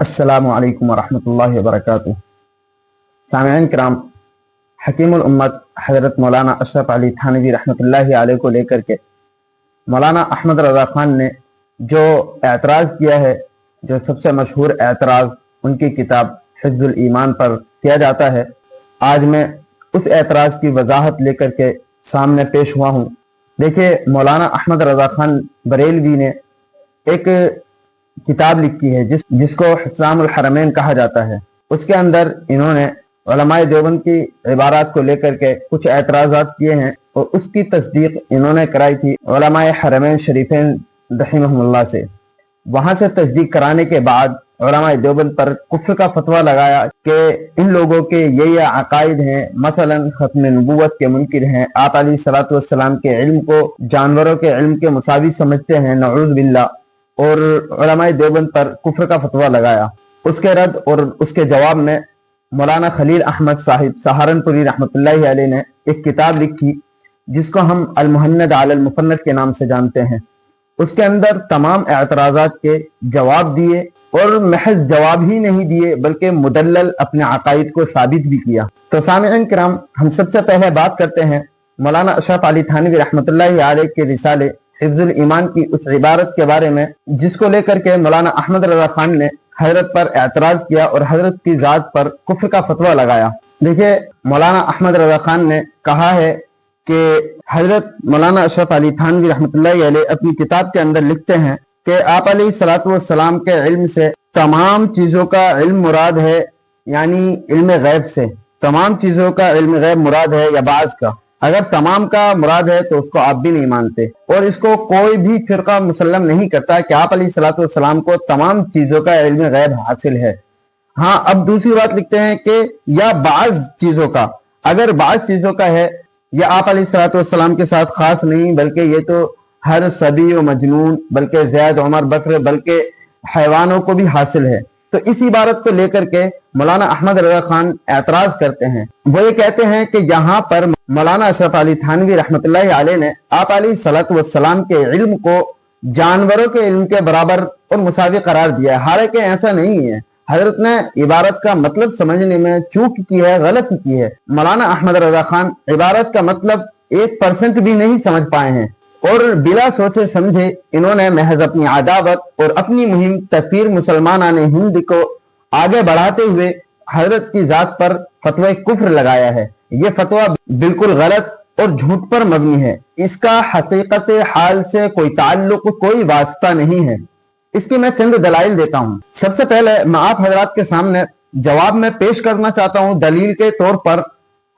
السلام علیکم ورحمۃ اللہ وبرکاتہ۔ سامعین کرام، حکیم الامت حضرت مولانا اشرف علی تھانوی رحمۃ اللہ علیہ کو لے کر کے مولانا احمد رضا خان نے جو اعتراض کیا ہے، جو سب سے مشہور اعتراض ان کی کتاب حفظ الایمان پر کیا جاتا ہے، آج میں اس اعتراض کی وضاحت لے کر کے سامنے پیش ہوا ہوں۔ دیکھیے، مولانا احمد رضا خان بریلوی نے ایک کتاب لکھی ہے جس کو حسام الحرمین کہا جاتا ہے۔ اس کے اندر انہوں نے علماء دیوبند کی عبارات کو لے کر کے کچھ اعتراضات کیے ہیں، اور اس کی تصدیق انہوں نے کرائی تھی علماء حرمین شریفین رحمہم اللہ سے۔ وہاں سے تصدیق کرانے کے بعد علماء دیوبند پر کفر کا فتویٰ لگایا کہ ان لوگوں کے یہ عقائد ہیں، مثلا ختم نبوت کے منکر ہیں، آپ علیہ الصلوۃ والسلام کے علم کو جانوروں کے علم کے مساوی سمجھتے ہیں، نعوذ باللہ، اور علماء دیوبند پر کفر کا فتویٰ لگایا۔ اس کے رد اور اس کے جواب میں مولانا خلیل احمد صاحب سہارنپوری رحمۃ اللہ علیہ نے ایک کتاب لکھی جس کو ہم المہند علی المفند کے نام سے جانتے ہیں۔ اس کے اندر تمام اعتراضات کے جواب دیے، اور محض جواب ہی نہیں دیے بلکہ مدلل اپنے عقائد کو ثابت بھی کیا۔ تو سامعین کرام، ہم سب سے پہلے بات کرتے ہیں مولانا اشرف علی تھانوی رحمۃ اللہ علیہ کے رسالے حفظ الایمان کی اس عبارت کے بارے میں جس کو لے کر کے مولانا احمد رضا خان نے حضرت پر اعتراض کیا اور حضرت کی ذات پر کفر کا فتویٰ لگایا۔ دیکھیے، مولانا احمد رضا خان نے کہا ہے کہ حضرت مولانا اشرف علی تھانوی رحمۃ اللہ علیہ اپنی کتاب کے اندر لکھتے ہیں کہ آپ علیہ الصلوۃ والسلام کے علم سے تمام چیزوں کا علم مراد ہے، یعنی علم غیب سے تمام چیزوں کا علم غیب مراد ہے یا بعض کا۔ اگر تمام کا مراد ہے تو اس کو آپ بھی نہیں مانتے، اور اس کو کوئی بھی فرقہ مسلم نہیں کرتا کہ آپ علیہ الصلوۃ والسلام کو تمام چیزوں کا علم غیب حاصل ہے۔ ہاں، اب دوسری بات لکھتے ہیں کہ یا بعض چیزوں کا، اگر بعض چیزوں کا ہے، یہ آپ علیہ الصلوۃ والسلام کے ساتھ خاص نہیں بلکہ یہ تو ہر صبی و مجنون، بلکہ زید عمر بکر، بلکہ حیوانوں کو بھی حاصل ہے۔ تو اس عبارت کو لے کر کے مولانا احمد رضا خان اعتراض کرتے ہیں۔ وہ یہ کہتے ہیں کہ یہاں پر مولانا اشرف علی تھانوی رحمۃ اللہ علیہ نے آپ علیہ الصلوۃ والسلام کے علم کو جانوروں کے علم کے برابر اور مساوی قرار دیا ہے، حالانکہ ایسا نہیں ہے۔ حضرت نے عبارت کا مطلب سمجھنے میں چوک کی ہے، غلط کی ہے۔ مولانا احمد رضا خان عبارت کا مطلب 1% بھی نہیں سمجھ پائے ہیں، اور بلا سوچے سمجھے انہوں نے محض اپنی عداوت اور اپنی مہم تکفیر مسلمانان ہند کو آگے بڑھاتے ہوئے حضرت کی ذات پر فتوی کفر لگایا ہے۔ یہ فتویٰ بالکل غلط اور جھوٹ پر مبنی ہے، اس کا حقیقت حال سے کوئی تعلق، کوئی واسطہ نہیں ہے۔ اس کی میں چند دلائل دیتا ہوں۔ سب سے پہلے میں آپ حضرات کے سامنے جواب میں پیش کرنا چاہتا ہوں دلیل کے طور پر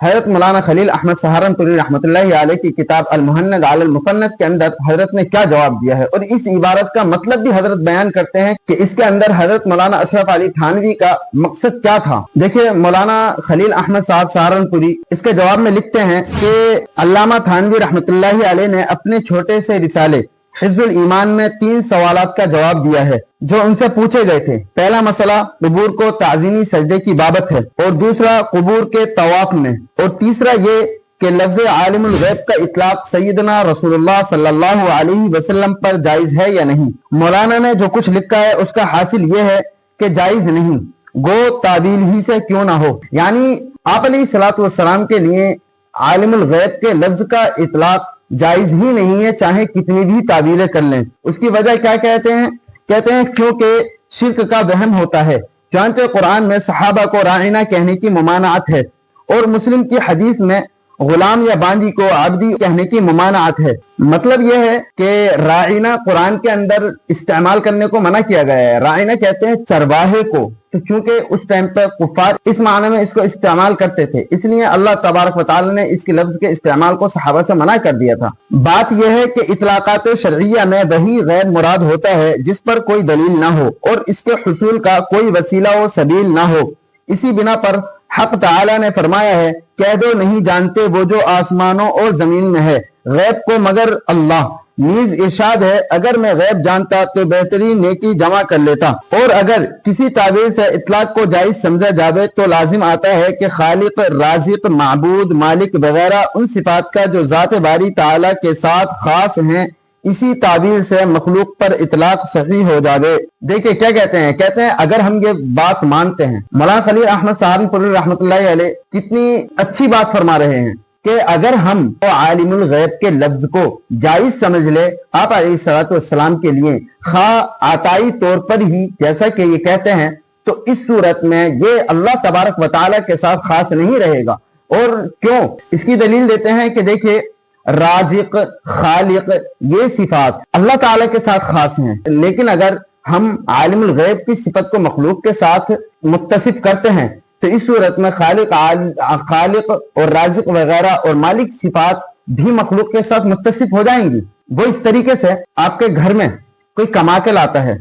حضرت مولانا خلیل احمد سہارنپوری رحمۃ اللہ علیہ کی کتاب المہند علی المفند کے اندر حضرت نے کیا جواب دیا ہے، اور اس عبارت کا مطلب بھی حضرت بیان کرتے ہیں کہ اس کے اندر حضرت مولانا اشرف علی تھانوی کا مقصد کیا تھا۔ دیکھیے، مولانا خلیل احمد صاحب سہارنپوری اس کے جواب میں لکھتے ہیں کہ علامہ تھانوی رحمۃ اللہ علیہ نے اپنے چھوٹے سے رسالے حفظ الایمان میں 3 سوالات کا جواب دیا ہے جو ان سے پوچھے گئے تھے۔ پہلا مسئلہ قبور کو تعظیمی سجدے کی بابت ہے، اور دوسرا قبور کے طواف میں، اور تیسرا یہ کہ لفظ عالم الغیب کا اطلاق سیدنا رسول اللہ صلی اللہ علیہ وسلم پر جائز ہے یا نہیں۔ مولانا نے جو کچھ لکھا ہے اس کا حاصل یہ ہے کہ جائز نہیں، گو تعویل ہی سے کیوں نہ ہو، یعنی آپ علیہ الصلوۃ والسلام کے لیے عالم الغیب کے لفظ کا اطلاق جائز ہی نہیں ہے، چاہے کتنی بھی تعویلیں کر لیں۔ اس کی وجہ کیا کہتے ہیں کیونکہ شرک کا وہم ہوتا ہے، چنانچہ قرآن میں صحابہ کو راعینہ کہنے کی ممانعت ہے، اور مسلم کی حدیث میں غلام یا باندی کو عبدی کہنے کی ممانعت ہے۔ مطلب یہ ہے کہ راعینہ قرآن کے اندر استعمال کرنے کو منع کیا گیا ہے۔ راعینہ کہتے ہیں چرواہے کو، تو چونکہ اس ٹائم پہ کفار اس معنی میں اس کو استعمال کرتے تھے، اس لیے اللہ تبارک و تعالی نے اس کے لفظ کے استعمال کو صحابہ سے منع کر دیا تھا۔ بات یہ ہے کہ اطلاقات شرعیہ میں وہی غیر مراد ہوتا ہے جس پر کوئی دلیل نہ ہو اور اس کے حصول کا کوئی وسیلہ و سبیل نہ ہو۔ اسی بنا پر حق تعالی نے فرمایا ہے، کہہ دو نہیں جانتے وہ جو آسمانوں اور زمین میں ہے غیب کو مگر اللہ۔ نیز ارشاد ہے، اگر میں غیب جانتا تو بہترین نیکی جمع کر لیتا۔ اور اگر کسی تعبیر سے اطلاق کو جائز سمجھا جاوے تو لازم آتا ہے کہ خالق، رازق، معبود، مالک وغیرہ ان صفات کا جو ذات باری تعالی کے ساتھ خاص ہیں اسی تعبیر سے مخلوق پر اطلاق صحیح ہو جائے۔ دیکھیں کیا کہتے ہیں اگر ہم یہ بات مانتے ہیں، مولانا خلیل احمد سہارنپوری رحمۃ اللہ علیہ کتنی اچھی بات فرما رہے ہیں کہ اگر ہم عالم الغیب کے لفظ کو جائز سمجھ لے آپ علیہ الصلوۃ والسلام کے لیے خواہ عطائی طور پر ہی جیسا کہ یہ کہتے ہیں، تو اس صورت میں یہ اللہ تبارک و تعالیٰ کے ساتھ خاص نہیں رہے گا۔ اور کیوں؟ اس کی دلیل دیتے ہیں کہ دیکھیے رازق، خالق، یہ صفات اللہ تعالیٰ کے ساتھ خاص ہیں، لیکن اگر ہم عالم الغیب کی صفت کو مخلوق کے ساتھ متصف کرتے ہیں تو اس صورت میں خالق اور رازق وغیرہ اور مالک صفات بھی مخلوق کے ساتھ متصف ہو جائیں گی۔ وہ اس طریقے سے آپ کے گھر میں کوئی کما کے لاتا ہے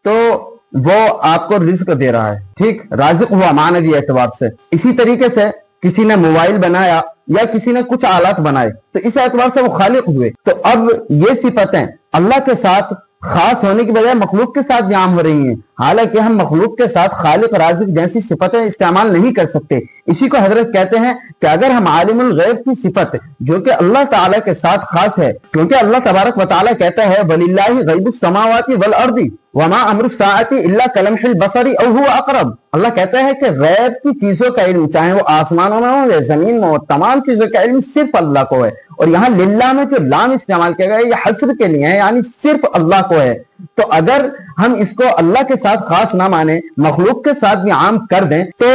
تو وہ آپ کو رزق دے رہا ہے، ٹھیک، رازق ہوا معنوی اعتبار سے۔ اسی طریقے سے کسی نے موبائل بنایا یا کسی نے کچھ آلات بنائے تو اس اعتبار سے وہ خالق ہوئے۔ تو اب یہ صفتیں اللہ کے ساتھ خاص ہونے کی بجائے مخلوق کے ساتھ بھی عام ہو رہی ہیں، حالانکہ ہم مخلوق کے ساتھ خالق، رازق جیسی صفتیں استعمال نہیں کر سکتے۔ اسی کو حضرت کہتے ہیں کہ اگر ہم عالم الغیب کی صفت جو کہ اللہ تعالیٰ کے ساتھ خاص ہے، کیونکہ اللہ تبارک و تعالیٰ کہتا ہے وَلِلَّهِ غَيْبُ السَّمَاوَاتِ وَالْأَرْضِ وَمَا أَمْرُ السَّاعَةِ إِلَّا كَلَمْحِ الْبَصَرِ أَوْ هُوَ أَقْرَبُ۔ اللہ کہتا ہے کہ غیب کی چیزوں کا علم، چاہے وہ آسمانوں میں ہو یا زمین میں ہو، تمام چیزوں کا علم صرف اللہ کو ہے۔ اور یہاں للہ میں جو لام استعمال کیا گیا ہے یہ حصر کے لیے ہے، یعنی صرف اللہ کو ہے۔ تو اگر ہم اس کو اللہ کے ساتھ خاص نہ مانیں، مخلوق کے ساتھ بھی عام کر دیں، تو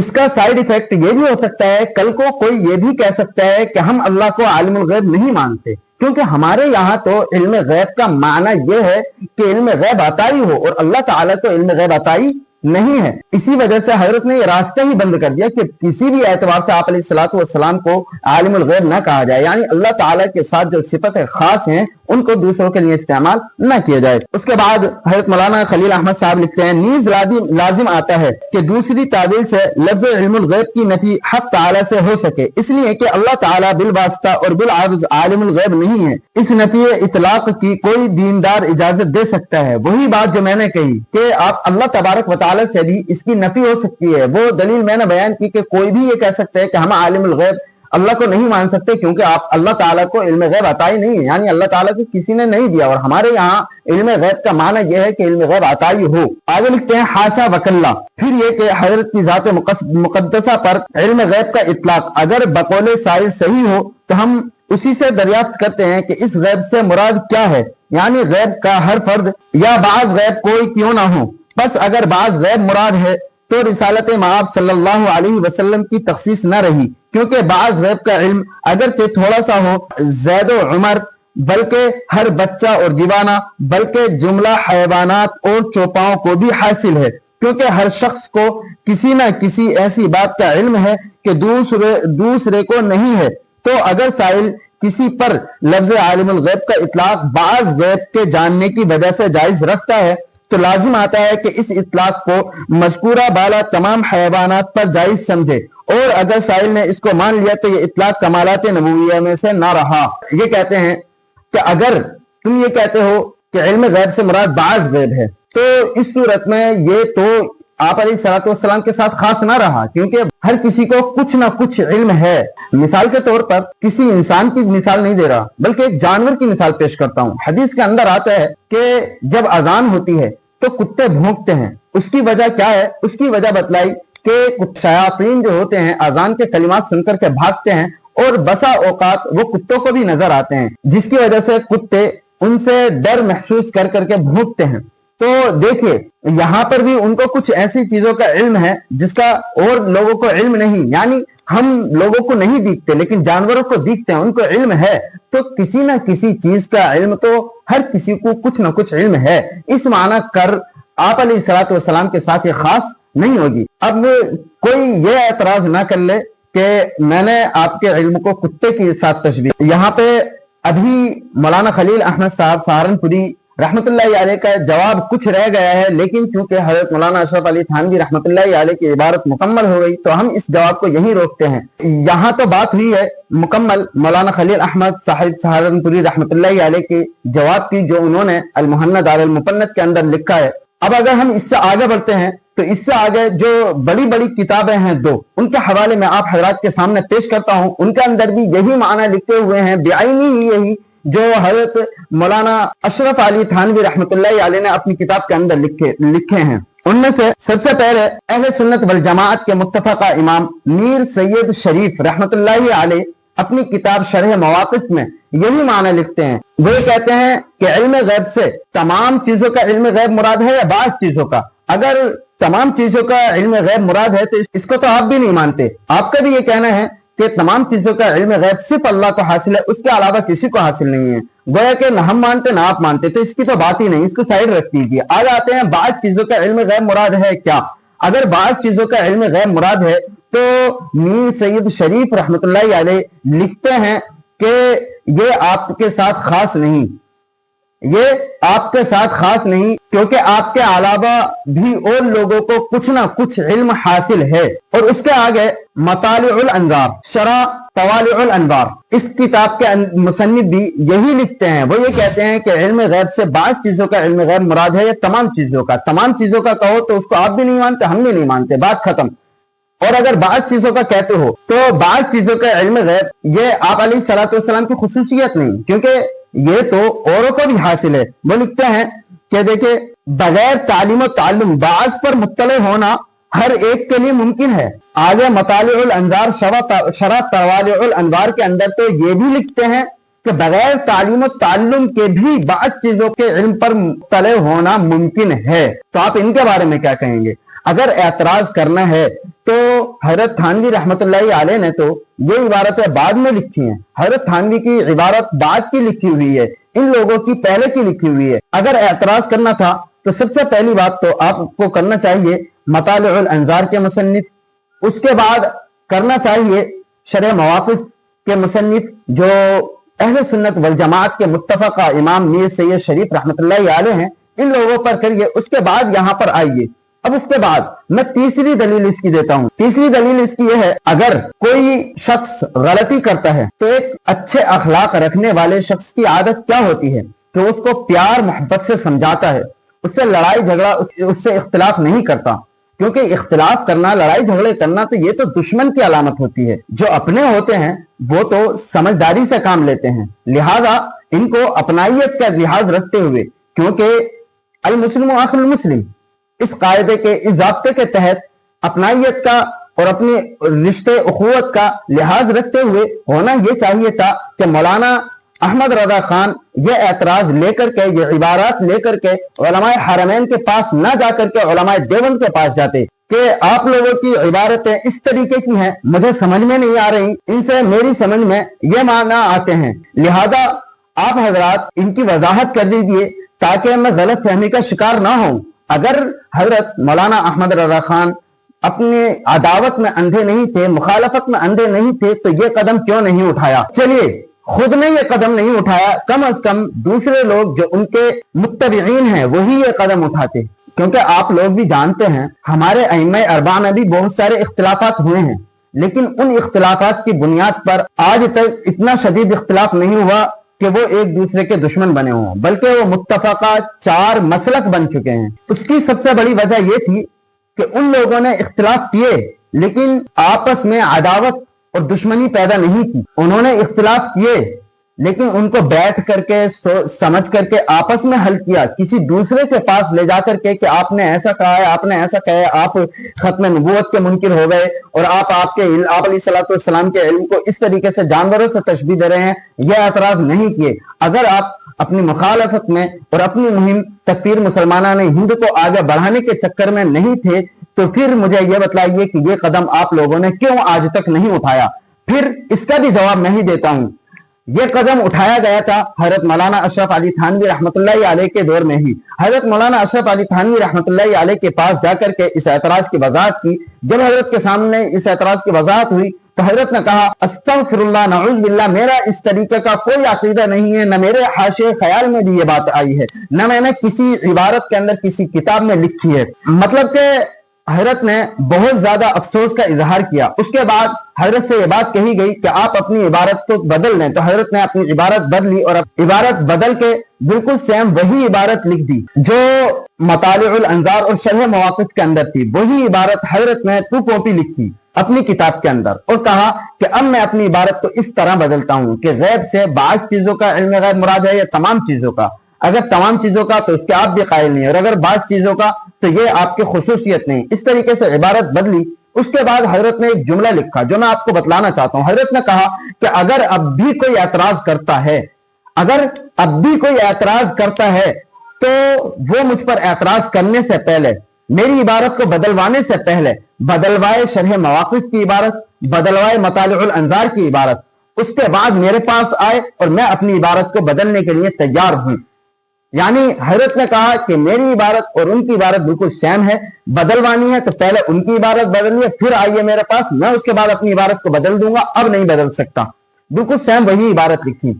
اس کا سائیڈ ایفیکٹ یہ بھی ہو سکتا ہے، کل کو کوئی یہ بھی کہہ سکتا ہے کہ ہم اللہ کو عالم الغیب نہیں مانتے، کیونکہ ہمارے یہاں تو علم غیب کا معنی یہ ہے کہ علم غیب عطائی ہو، اور اللہ تعالیٰ کو علم غیب عطائی نہیں ہے۔ اسی وجہ سے حضرت نے یہ راستہ ہی بند کر دیا کہ کسی بھی اعتبار سے آپ علیہ الصلوۃ والسلام کو عالم الغیب نہ کہا جائے، یعنی اللہ تعالیٰ کے ساتھ جو صفتیں خاص ہیں ان کو دوسروں کے لیے استعمال نہ کیا جائے۔ اس کے بعد حضرت مولانا خلیل احمد صاحب لکھتے ہیں نیز لازم آتا ہے کہ دوسری تعبیر سے لفظ علم الغیب کی نفی حق تعالیٰ سے ہو سکے، اس لیے کہ اللہ تعالیٰ بالواسطہ اور بالعرض عالم الغیب نہیں ہے۔ اس نفی اطلاق کی کوئی دیندار اجازت دے سکتا ہے۔ وہی بات جو میں نے کہی کہ آپ اللہ تبارک و تعالیٰ سے بھی اس کی نفی ہو سکتی ہے، وہ دلیل میں نے بیان کی کہ کوئی بھی یہ کہہ سکتا ہے کہ ہم عالم الغیب اللہ کو نہیں مان سکتے، کیونکہ آپ اللہ تعالیٰ کو علم غیب عطائی نہیں ہے، یعنی اللہ تعالیٰ کو کسی نے نہیں دیا، اور ہمارے یہاں علم غیب کا معنی یہ ہے کہ علم غیب عطائی ہو۔ آگے لکھتے ہیں حاشا وکلا، پھر یہ کہ حضرت کی ذات مقدسہ پر علم غیب کا اطلاق اگر بقول سائل صحیح ہو تو ہم اسی سے دریافت کرتے ہیں کہ اس غیب سے مراد کیا ہے، یعنی غیب کا ہر فرد یا بعض غیب کوئی کیوں نہ ہو۔ بس اگر بعض غیب مراد ہے تو رسالت مآب صلی اللہ علیہ وسلم کی تخصیص نہ رہی، کیونکہ بعض غیب کا علم اگرچہ تھوڑا سا ہو زید و عمر، بلکہ ہر بچہ اور دیوانہ، بلکہ جملہ حیوانات اور چوپاؤں کو بھی حاصل ہے، کیونکہ ہر شخص کو کسی نہ کسی ایسی بات کا علم ہے کہ دوسرے کو نہیں ہے۔ تو اگر سائل کسی پر لفظ عالم الغیب کا اطلاق بعض غیب کے جاننے کی وجہ سے جائز رکھتا ہے تو لازم آتا ہے کہ اس اطلاق کو مذکورہ بالا تمام حیوانات پر جائز سمجھے، اور اگر سائل نے اس کو مان لیا تو یہ اطلاق کمالات نبویہ میں سے نہ رہا۔ یہ کہتے ہیں کہ اگر تم یہ کہتے ہو کہ علم غیب سے مراد بعض غیب ہے تو اس صورت میں یہ تو آپ علیہ الصلوۃ والسلام کے ساتھ خاص نہ رہا، کیونکہ ہر کسی کو کچھ نہ کچھ علم ہے۔ مثال کے طور پر کسی انسان کی مثال نہیں دے رہا بلکہ ایک جانور کی مثال پیش کرتا ہوں۔ حدیث کے اندر آتا ہے کہ جب اذان ہوتی ہے تو کتے بھونکتے ہیں، اس کی وجہ کیا ہے؟ اس کی وجہ بتلائی کہ شیاطین جو ہوتے ہیں اذان کے کلمات سن کر کے بھاگتے ہیں، اور بسا اوقات وہ کتوں کو بھی نظر آتے ہیں، جس کی وجہ سے کتے ان سے ڈر محسوس کر کر کے بھونکتے ہیں۔ تو دیکھیے یہاں پر بھی ان کو کچھ ایسی چیزوں کا علم ہے جس کا اور لوگوں کو علم نہیں، یعنی ہم لوگوں کو نہیں دیکھتے لیکن جانوروں کو دیکھتے ہیں، ان کو علم ہے۔ تو کسی نہ کسی چیز کا علم تو ہر کسی کو کچھ نہ کچھ علم ہے، اس معنی کر آپ علیہ الصلوۃ والسلام کے ساتھ یہ خاص نہیں ہوگی۔ اب کوئی یہ اعتراض نہ کر لے کہ میں نے آپ کے علم کو کتے کے ساتھ تشبیہ۔ یہاں پہ ابھی مولانا خلیل احمد صاحب سہارنپوری رحمت اللہ علیہ کا جواب کچھ رہ گیا ہے، لیکن چونکہ حضرت مولانا اشرف علی تھانوی رحمت اللہ علیہ کی عبارت مکمل ہو گئی تو ہم اس جواب کو یہیں روکتے ہیں۔ یہاں تو بات ہوئی ہے مکمل مولانا خلیل احمد صاحب سہارنپوری رحمت اللہ علیہ کے جواب کی، جو انہوں نے المہند علی المپند کے اندر لکھا ہے۔ اب اگر ہم اس سے آگے بڑھتے ہیں تو اس سے آگے جو بڑی بڑی کتابیں ہیں دو، ان کے حوالے میں آپ حضرات کے سامنے پیش کرتا ہوں۔ ان کے اندر بھی یہی معنی لکھتے ہوئے ہیں، بعینی ہی یہی جو حضرت مولانا اشرف علی تھانوی رحمۃ اللہ علیہ نے اپنی کتاب کے اندر لکھے ہیں۔ ان میں سے سب سے پہلے اہل سنت والجماعت کے متفقہ امام میر سید شریف رحمۃ اللہ علیہ اپنی کتاب شرح مواقف میں یہی معنی لکھتے ہیں۔ وہ کہتے ہیں کہ علم غیب سے تمام چیزوں کا علم غیب مراد ہے یا بعض چیزوں کا؟ اگر تمام چیزوں کا علم غیب مراد ہے تو اس کو تو آپ بھی نہیں مانتے۔ آپ کا بھی یہ کہنا ہے کہ تمام چیزوں کا علم غیب صرف اللہ کو حاصل ہے، اس کے علاوہ کسی کو حاصل نہیں ہے۔ گویا کہ نہ ہم مانتے نہ آپ مانتے، تو اس کی تو بات ہی نہیں، اس کو سائڈ رکھ دیجیے۔ آج آتے ہیں بعض چیزوں کا علم غیب مراد ہے کیا؟ اگر بعض چیزوں کا علم غیب مراد ہے تو میر سید شریف رحمۃ اللہ علیہ لکھتے ہیں کہ یہ آپ کے ساتھ خاص نہیں، یہ آپ کے ساتھ خاص نہیں، کیونکہ آپ کے علاوہ بھی اور لوگوں کو کچھ نہ کچھ علم حاصل ہے۔ اور اس کے آگے مطالع الانوار شرح طوالع الانوار، اس کتاب کے مصنف بھی یہی لکھتے ہیں۔ وہ یہ کہتے ہیں کہ علم غیب سے بعض چیزوں کا علم غیب مراد ہے یا تمام چیزوں کا؟ تمام چیزوں کا کہو تو اس کو آپ بھی نہیں مانتے، ہم بھی نہیں مانتے، بات ختم۔ اور اگر بعض چیزوں کا کہتے ہو تو بعض چیزوں کا علم غیب یہ آپ علیہ الصلوۃ والسلام کی خصوصیت نہیں، کیونکہ یہ تو اوروں کو بھی حاصل ہے۔ وہ لکھتے ہیں کہ دیکھیں بغیر تعلیم و تعلم بعض پر مطلع ہونا ہر ایک کے لیے ممکن ہے۔ آگے مطالع الانوار شرح طوالع الانوار کے اندر تو یہ بھی لکھتے ہیں کہ بغیر تعلیم و تعلم کے بھی بعض چیزوں کے علم پر مطلع ہونا ممکن ہے۔ تو آپ ان کے بارے میں کیا کہیں گے؟ اگر اعتراض کرنا ہے تو حضرت تھانوی رحمۃ اللہ علیہ نے تو یہ عبارتیں بعد میں لکھی ہیں۔ حضرت تھانوی کی عبارت بعد کی لکھی ہوئی ہے، ان لوگوں کی پہلے کی لکھی ہوئی ہے۔ اگر اعتراض کرنا تھا تو سب سے پہلی بات تو آپ کو کرنا چاہیے مطالع الانوار کے مصنف، اس کے بعد کرنا چاہیے شرح مواقف کے مصنف جو اہل سنت والجماعت کے متفقہ امام میر سید شریف رحمۃ اللہ علیہ ہیں، ان لوگوں پر کریے، اس کے بعد یہاں پر آئیے۔ اب اس کے بعد میں تیسری دلیل اس کی دیتا ہوں۔ تیسری دلیل اس کی یہ ہے، اگر کوئی شخص غلطی کرتا ہے تو ایک اچھے اخلاق رکھنے والے شخص کی عادت کیا ہوتی ہے کہ اس کو پیار محبت سے سمجھاتا ہے، اس سے لڑائی جھگڑا، اس سے اختلاف نہیں کرتا، کیونکہ اختلاف کرنا، لڑائی جھگڑے کرنا تو یہ تو دشمن کی علامت ہوتی ہے۔ جو اپنے ہوتے ہیں وہ تو سمجھداری سے کام لیتے ہیں، لہذا ان کو اپنائیت کا لحاظ رکھتے ہوئے، کیونکہ المسلم اخو المسلم، اس قاعدے کے، اس ضابطے کے تحت اپنائیت کا اور اپنے رشتے اخوت کا لحاظ رکھتے ہوئے ہونا یہ چاہیے تھا کہ مولانا احمد رضا خان یہ اعتراض لے کر کے، یہ عبارات لے کر کے علماء حرمین کے پاس نہ جا کر کے علماء دیوبند کے پاس جاتے کہ آپ لوگوں کی عبارتیں اس طریقے کی ہیں، مجھے سمجھ میں نہیں آ رہی، ان سے میری سمجھ میں یہ معنی آتے ہیں، لہذا آپ حضرات ان کی وضاحت کر دیجئے تاکہ میں غلط فہمی کا شکار نہ ہوں۔ اگر حضرت مولانا احمد رضا خان اپنے عداوت میں اندھے نہیں تھے، مخالفت میں اندھے نہیں تھے، تو یہ قدم کیوں نہیں اٹھایا؟ چلیے خود نے یہ قدم نہیں اٹھایا، کم از کم دوسرے لوگ جو ان کے متبعین ہیں وہی یہ قدم اٹھاتے، کیونکہ آپ لوگ بھی جانتے ہیں ہمارے ائمہ اربعہ میں بھی بہت سارے اختلافات ہوئے ہیں، لیکن ان اختلافات کی بنیاد پر آج تک اتنا شدید اختلاف نہیں ہوا کہ وہ ایک دوسرے کے دشمن بنے ہوں، بلکہ وہ متفقہ 4 مسلک بن چکے ہیں۔ اس کی سب سے بڑی وجہ یہ تھی کہ ان لوگوں نے اختلاف کیے لیکن آپس میں عداوت اور دشمنی پیدا نہیں کی، انہوں نے اختلاف کیے لیکن ان کو بیٹھ کر کے سمجھ کر کے آپس میں حل کیا، کسی دوسرے کے پاس لے جا کر کے کہ آپ نے ایسا کہا ہے، آپ نے ایسا کہا ہے، آپ ختم نبوت کے منکر ہو گئے اور آپ علیہ الصلوۃ والسلام کے علم کو اس طریقے سے جانوروں سے تشبیہ دے رہے ہیں، یہ اعتراض نہیں کیے۔ اگر آپ اپنی مخالفت میں اور اپنی مہم تکفیر مسلمانہ نے ہند کو آگے بڑھانے کے چکر میں نہیں تھے تو پھر مجھے یہ بتلائیے کہ یہ قدم آپ لوگوں نے کیوں آج تک نہیں اٹھایا؟ پھر اس کا بھی جواب میں ہی دیتا ہوں۔ یہ قدم اٹھایا گیا تھا حضرت مولانا اشرف علی تھانوی رحمۃ اللہ علیہ کے دور میں ہی۔ حضرت مولانا اشرف علی تھانوی رحمۃ اللہ علیہ کے پاس جا کر کے اس اعتراض کی وضاحت کی۔ جب حضرت کے سامنے اس اعتراض کی وضاحت ہوئی تو حضرت نے کہا استغفر اللہ نعوذ باللہ، میرا اس طریقے کا کوئی عقیدہ نہیں ہے، نہ میرے حاشیے خیال میں بھی یہ بات آئی ہے، نہ میں نے کسی عبارت کے اندر کسی کتاب میں لکھی ہے۔ مطلب کہ حضرت نے بہت زیادہ افسوس کا اظہار کیا۔ اس کے بعد حضرت سے یہ بات کہی گئی کہ آپ اپنی عبارت کو بدل لیں، تو حضرت نے اپنی عبارت بدلی اور عبارت بدل کے بالکل سیم وہی عبارت لکھ دی جو مطالع الانوار اور شرح مواقف کے اندر تھی، وہی عبارت حضرت نے 2 کاپی لکھی اپنی کتاب کے اندر اور کہا کہ اب میں اپنی عبارت کو اس طرح بدلتا ہوں کہ غیب سے بعض چیزوں کا علم غیب مراد ہے یا تمام چیزوں کا؟ اگر تمام چیزوں کا تو اس کے آپ بھی قائل نہیں، اور اگر بعض چیزوں کا تو یہ آپ کی خصوصیت نہیں۔ اس طریقے سے عبارت بدلی۔ اس کے بعد حضرت نے ایک جملہ لکھا جو میں آپ کو بتلانا چاہتا ہوں۔ حضرت نے کہا کہ اگر اب بھی کوئی اعتراض کرتا ہے، اگر اب بھی کوئی اعتراض کرتا ہے تو وہ مجھ پر اعتراض کرنے سے پہلے، میری عبارت کو بدلوانے سے پہلے بدلوائے شرح مواقف کی عبارت، بدلوائے مطالع الانظار کی عبارت، اس کے بعد میرے پاس آئے اور میں اپنی عبارت کو بدلنے کے لیے تیار ہوں۔ یعنی حضرت نے کہا کہ میری عبارت اور ان کی عبارت بالکل سیم ہے، بدلوانی ہے تو پہلے ان کی عبارت بدلیے، پھر آئیے میرے پاس، میں اس کے بعد اپنی عبارت کو بدل دوں گا، اب نہیں بدل سکتا۔ بالکل سیم وہی عبارت لکھی۔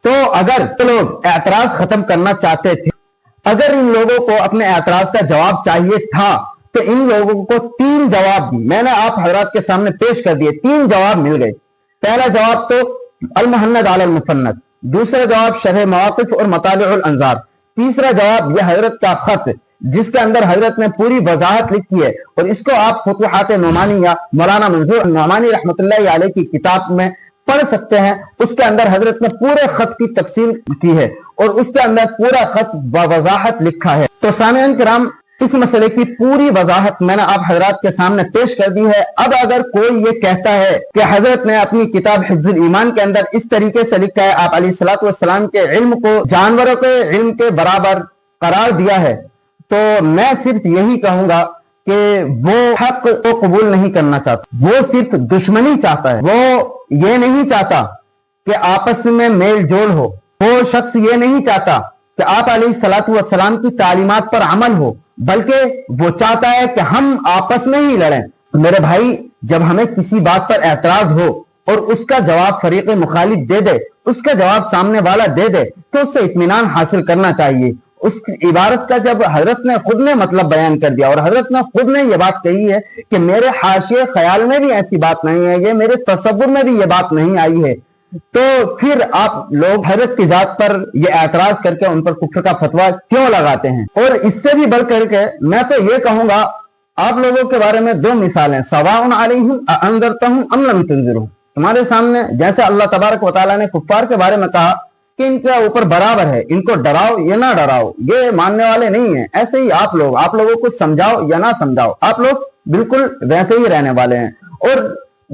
تو اگر لوگ اعتراض ختم کرنا چاہتے تھے، اگر ان لوگوں کو اپنے اعتراض کا جواب چاہیے تھا تو ان لوگوں کو 3 جواب میں نے آپ حضرات کے سامنے پیش کر دیے، 3 جواب مل گئے۔ پہلا جواب تو المحند علی المفند، دوسرا جواب شرح مواقف اور مطالع الانظار، تیسرا جواب یہ حضرت کا خط جس کے اندر حضرت نے پوری وضاحت لکھی ہے، اور اس کو آپ فتوحات نعمانی یا مولانا منظور نعمانی رحمۃ اللہ علیہ کی کتاب میں پڑھ سکتے ہیں۔ اس کے اندر حضرت نے پورے خط کی تفصیل کی ہے اور اس کے اندر پورا خط بوضاحت لکھا ہے۔ تو سامعین کرام، اس مسئلے کی پوری وضاحت میں نے آپ حضرات کے سامنے پیش کر دی ہے۔ اب اگر کوئی یہ کہتا ہے کہ حضرت نے اپنی کتاب حفظ الایمان کے اندر اس طریقے سے لکھا ہے، آپ علیہ الصلوۃ والسلام کے علم کو جانوروں کے علم کے برابر قرار دیا ہے، تو میں صرف یہی کہوں گا کہ وہ حق کو قبول نہیں کرنا چاہتا، وہ صرف دشمنی چاہتا ہے۔ وہ یہ نہیں چاہتا کہ آپس میں میل جول ہو، وہ شخص یہ نہیں چاہتا کہ آپ علیہ الصلوۃ والسلام کی تعلیمات پر عمل ہو، بلکہ وہ چاہتا ہے کہ ہم آپس میں ہی لڑیں۔ میرے بھائی، جب ہمیں کسی بات پر اعتراض ہو اور اس کا جواب فریق مخالف دے دے، اس کا جواب سامنے والا دے دے، تو اس سے اطمینان حاصل کرنا چاہیے۔ اس عبارت کا جب حضرت نے خود نے مطلب بیان کر دیا اور حضرت نے خود نے یہ بات کہی ہے کہ میرے حاشیے خیال میں بھی ایسی بات نہیں ہے، یہ میرے تصور میں بھی یہ بات نہیں آئی ہے، تو پھر آپ لوگ حضرت کی ذات پر یہ اعتراض کر کے ان پر کفر کا فتویٰ کیوں لگاتے ہیں؟ اور اس سے بھی بڑھ کر کے میں تو یہ کہوں گا، آپ لوگوں کے بارے میں 2 مثالیں، سواء علیہم اانذرتہم ام لم تنذرہم، تمہارے سامنے جیسے اللہ تبارک و تعالیٰ نے کفار کے بارے میں کہا کہ ان کے اوپر برابر ہے، ان کو ڈراؤ یا نہ ڈراؤ، یہ ماننے والے نہیں ہیں، ایسے ہی آپ لوگوں کو سمجھاؤ یا نہ سمجھاؤ، آپ لوگ بالکل ویسے ہی رہنے والے ہیں۔ اور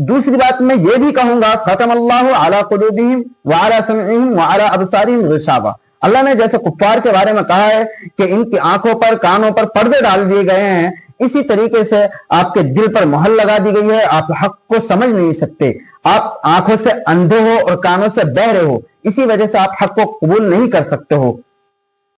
دوسری بات میں یہ بھی کہوں گا، ختم اللہ علی قلوبہم وعلی سمعہم وعلی ابصارہم غشاوہ، اللہ نے جیسے کفار کے بارے میں کہا ہے کہ ان کی آنکھوں پر کانوں پر پردے ڈال دیے گئے ہیں، اسی طریقے سے آپ کے دل پر مہر لگا دی گئی ہے، آپ حق کو سمجھ نہیں سکتے، آپ آنکھوں سے اندھے ہو اور کانوں سے بہرے ہو، اسی وجہ سے آپ حق کو قبول نہیں کر سکتے ہو۔